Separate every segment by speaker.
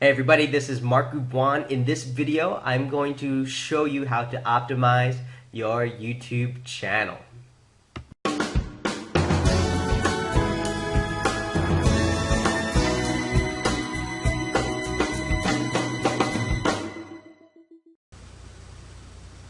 Speaker 1: Hey everybody, this is Mark Gubuan. In this video, I'm going to show you how to optimize your YouTube channel.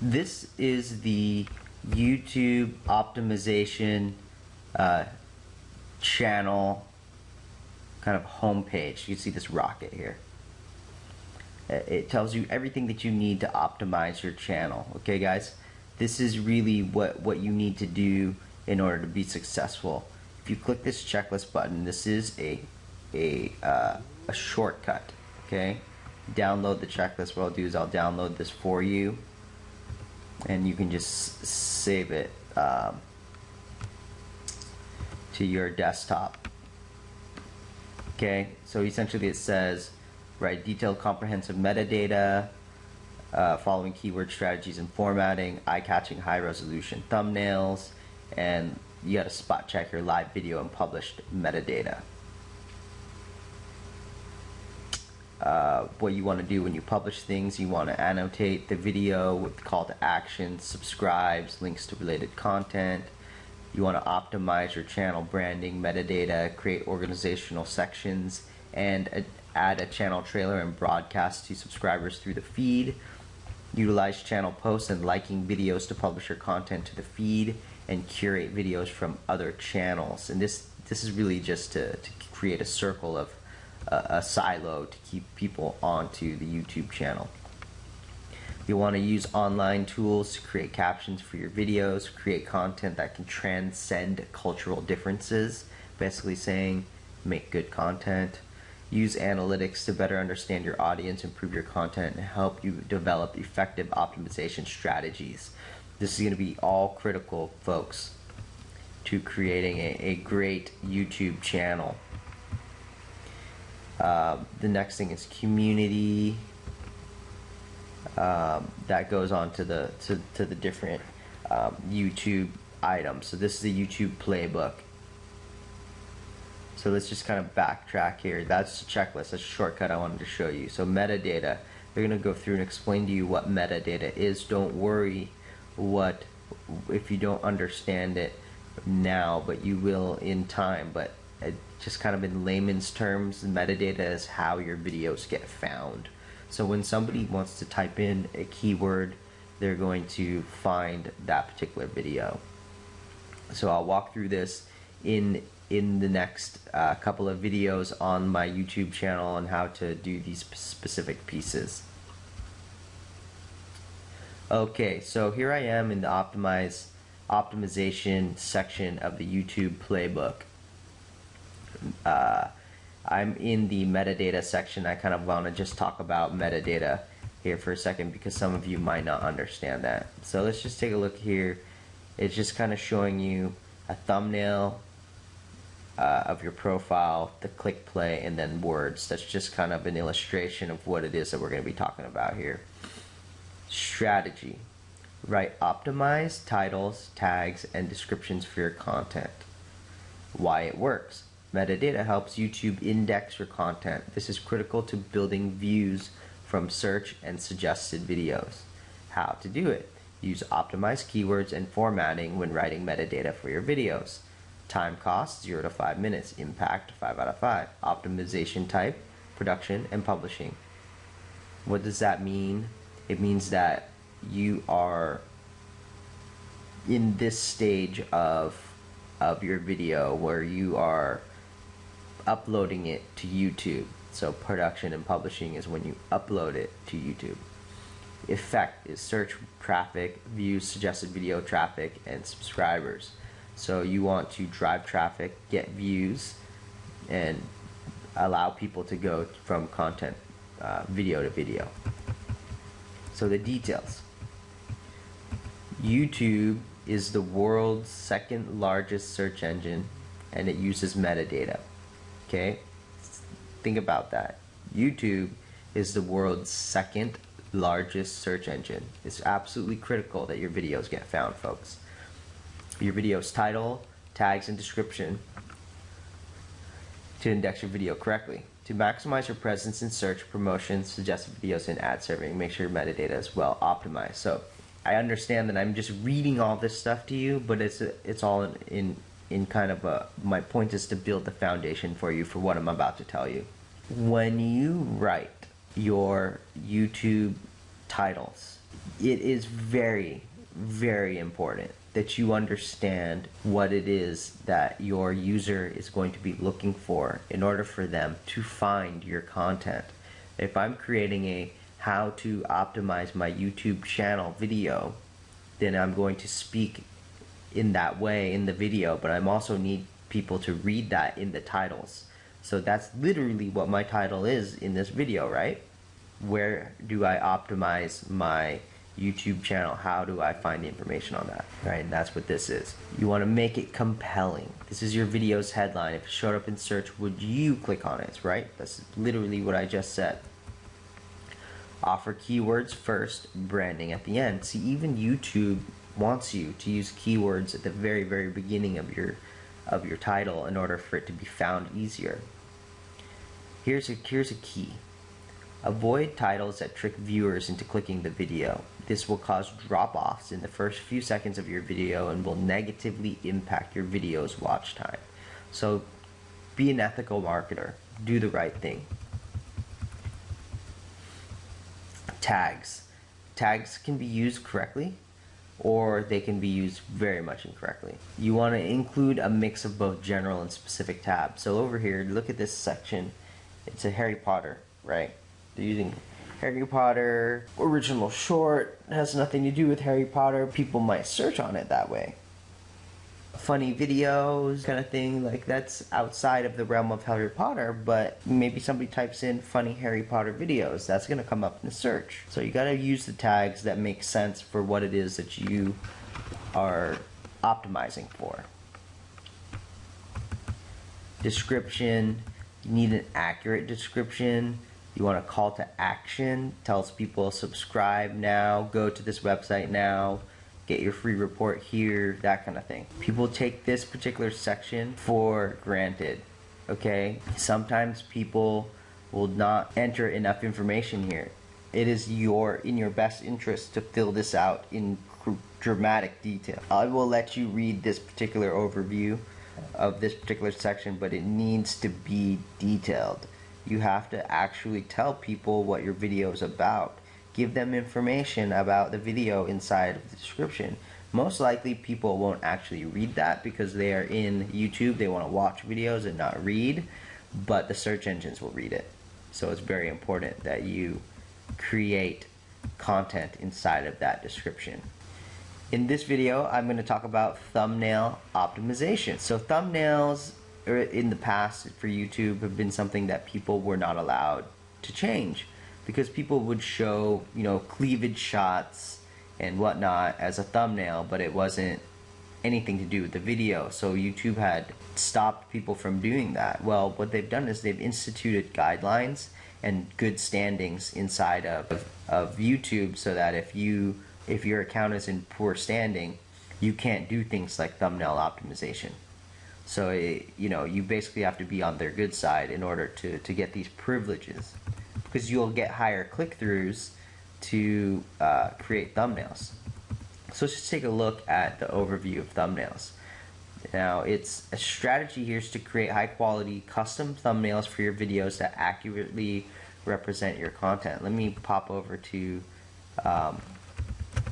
Speaker 1: This is the YouTube optimization channel kind of homepage. You can see this rocket here. It tells you everything that you need to optimize your channel. Okay guys, this is really what you need to do in order to be successful. If you click this checklist button, this is a shortcut. Okay, download the checklist. What I'll do is I'll download this for you, and you can just save it to your desktop. Okay, so essentially it says, right, detailed comprehensive metadata, following keyword strategies and formatting, eye-catching high resolution thumbnails, and you gotta spot check your live video and published metadata. What you want to do when you publish things, you want to annotate the video with call to action, subscribes, links to related content. You want to optimize your channel branding, metadata, create organizational sections, and add a channel trailer and broadcast to subscribers through the feed. Utilize channel posts and liking videos to publish your content to the feed, and curate videos from other channels. And this is really just to create a circle of a silo to keep people onto the YouTube channel. You want to use online tools to create captions for your videos, create content that can transcend cultural differences, basically saying make good content. Use analytics to better understand your audience, improve your content, and help you develop effective optimization strategies. This is going to be all critical, folks, to creating a great YouTube channel. The next thing is community. That goes on to the different YouTube items. So this is the YouTube playbook. So let's just kind of backtrack here. That's the checklist. That's a shortcut I wanted to show you. So metadata. They're going to go through and explain to you what metadata is. Don't worry if you don't understand it now, but you will in time. But just kind of in layman's terms, metadata is how your videos get found. So when somebody wants to type in a keyword, they're going to find that particular video. So I'll walk through this in the next couple of videos on my YouTube channel on how to do these specific pieces. Okay, so here I am in the optimization section of the YouTube playbook. I'm in the metadata section. I kind of want to just talk about metadata here for a second because some of you might not understand that. So let's just take a look here. It's just kind of showing you a thumbnail of your profile, the click play, and then words. That's just kind of an illustration of what it is that we're going to be talking about here. Strategy. Write optimized titles, tags, and descriptions for your content. Why it works. Metadata helps YouTube index your content. This is critical to building views from search and suggested videos. How to do it. Use optimized keywords and formatting when writing metadata for your videos. Time cost 0 to 5 minutes. Impact 5 out of 5. Optimization type, production, and publishing. What does that mean? It means that you are in this stage of your video where you are uploading it to YouTube. So production and publishing is when you upload it to YouTube. Effect is search traffic, views, suggested video traffic, and subscribers. So you want to drive traffic, get views, and allow people to go from content video to video. So the details. YouTube is the world's second largest search engine, and it uses metadata. Okay, think about that. YouTube is the world's second largest search engine. It's absolutely critical that your videos get found, folks. Your video's title, tags, and description to index your video correctly. To maximize your presence in search, promotions, suggested videos, and ad serving, make sure your metadata is well optimized. So I understand that I'm just reading all this stuff to you, but it's all in kind of my point is to build the foundation for you for what I'm about to tell you. When you write your YouTube titles, it is very, very important that you understand what it is that your user is going to be looking for in order for them to find your content. If I'm creating a how to optimize my YouTube channel video, then I'm going to speak in that way in the video, but I'm also need people to read that in the titles. So that's literally what my title is in this video, right? Where do I optimize my YouTube channel? How do I find the information on that? Right, and that's what this is. You want to make it compelling. This is your video's headline. If it showed up in search, would you click on it, right? That's literally what I just said. Offer keywords first, branding at the end. See, even YouTube wants you to use keywords at the very, very beginning of your title in order for it to be found easier. Here's a key. Avoid titles that trick viewers into clicking the video. This will cause drop-offs in the first few seconds of your video and will negatively impact your video's watch time. So be an ethical marketer. Do the right thing. Tags. Tags can be used correctly, or they can be used very much incorrectly. You want to include a mix of both general and specific tabs. So over here, look at this section. It's a Harry Potter, right? They're using Harry Potter, original short, has nothing to do with Harry Potter. People might search on it that way. Funny videos, kind of thing, like that's outside of the realm of Harry Potter, but maybe somebody types in funny Harry Potter videos, that's gonna come up in the search. So you gotta use the tags that make sense for what it is that you are optimizing for. Description, you need an accurate description. You want a call to action, tells people subscribe now, go to this website now, get your free report here, that kind of thing. People take this particular section for granted, okay? Sometimes people will not enter enough information here. It is in your best interest to fill this out in dramatic detail. I will let you read this particular overview of this particular section, but it needs to be detailed. You have to actually tell people what your video is about. Give them information about the video inside of the description. Most likely people won't actually read that because they are in YouTube. They want to watch videos and not read, but the search engines will read it. So it's very important that you create content inside of that description. In this video, I'm going to talk about thumbnail optimization. So thumbnails in the past for YouTube have been something that people were not allowed to change because people would show, you know, cleavage shots and whatnot as a thumbnail, but it wasn't anything to do with the video. So YouTube had stopped people from doing that. Well, what they've done is they've instituted guidelines and good standings inside of YouTube so that if your account is in poor standing, you can't do things like thumbnail optimization. So you basically have to be on their good side in order to get these privileges, because you'll get higher click-throughs to create thumbnails. So let's just take a look at the overview of thumbnails. Now, it's a strategy here is to create high-quality custom thumbnails for your videos that accurately represent your content. Let me pop over to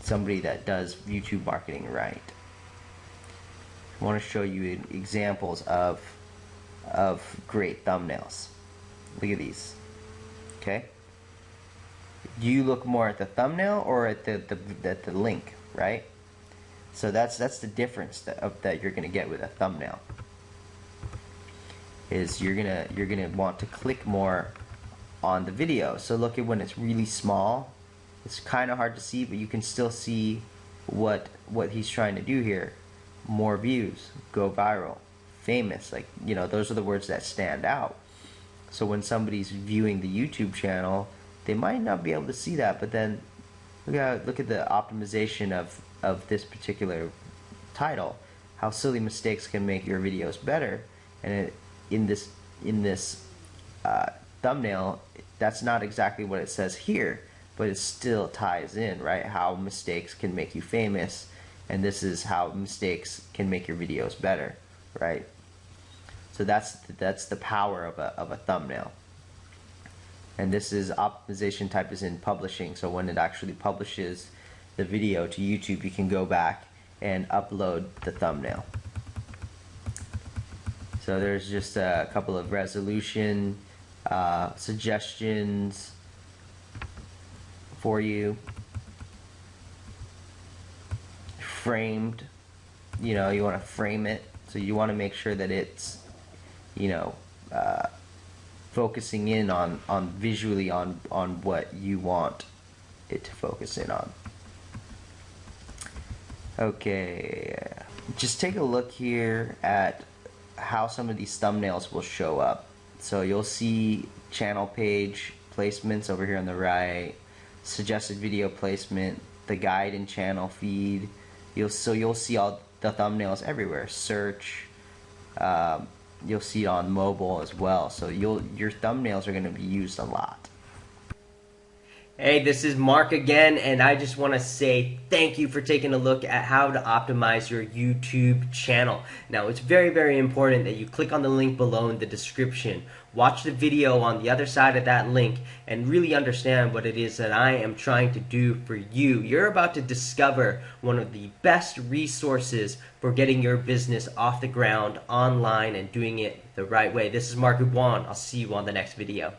Speaker 1: somebody that does YouTube marketing right. I want to show you examples of great thumbnails. Look at these. Okay. Do you look more at the thumbnail or at the link, right? So that's the difference that you're gonna get with a thumbnail. Is you're gonna want to click more on the video. So look at when it's really small. It's kind of hard to see, but you can still see what he's trying to do here. More views, go viral, famous, like, you know, those are the words that stand out. So when somebody's viewing the YouTube channel, they might not be able to see that, but then look at the optimization of this particular title, how silly mistakes can make your videos better. And in this thumbnail, that's not exactly what it says here, but it still ties in, right? How mistakes can make you famous, and this is how mistakes can make your videos better, right? So that's the power of a thumbnail. And this is optimization type is in publishing, so when it actually publishes the video to YouTube, you can go back and upload the thumbnail. So there's just a couple of resolution suggestions for you. Framed, you know, you want to frame it, so you want to make sure that it's, you know, focusing in on visually on what you want it to focus in on. Okay, just take a look here at how some of these thumbnails will show up. So you'll see channel page placements over here on the right, suggested video placement, the guide and channel feed. You'll see all the thumbnails everywhere. Search. You'll see it on mobile as well. So your thumbnails are going to be used a lot. Hey, this is Mark again, and I just want to say thank you for taking a look at how to optimize your YouTube channel. Now, it's very, very important that you click on the link below in the description, watch the video on the other side of that link, and really understand what it is that I am trying to do for you. You're about to discover one of the best resources for getting your business off the ground online and doing it the right way. This is Mark Gubuan. I'll see you on the next video.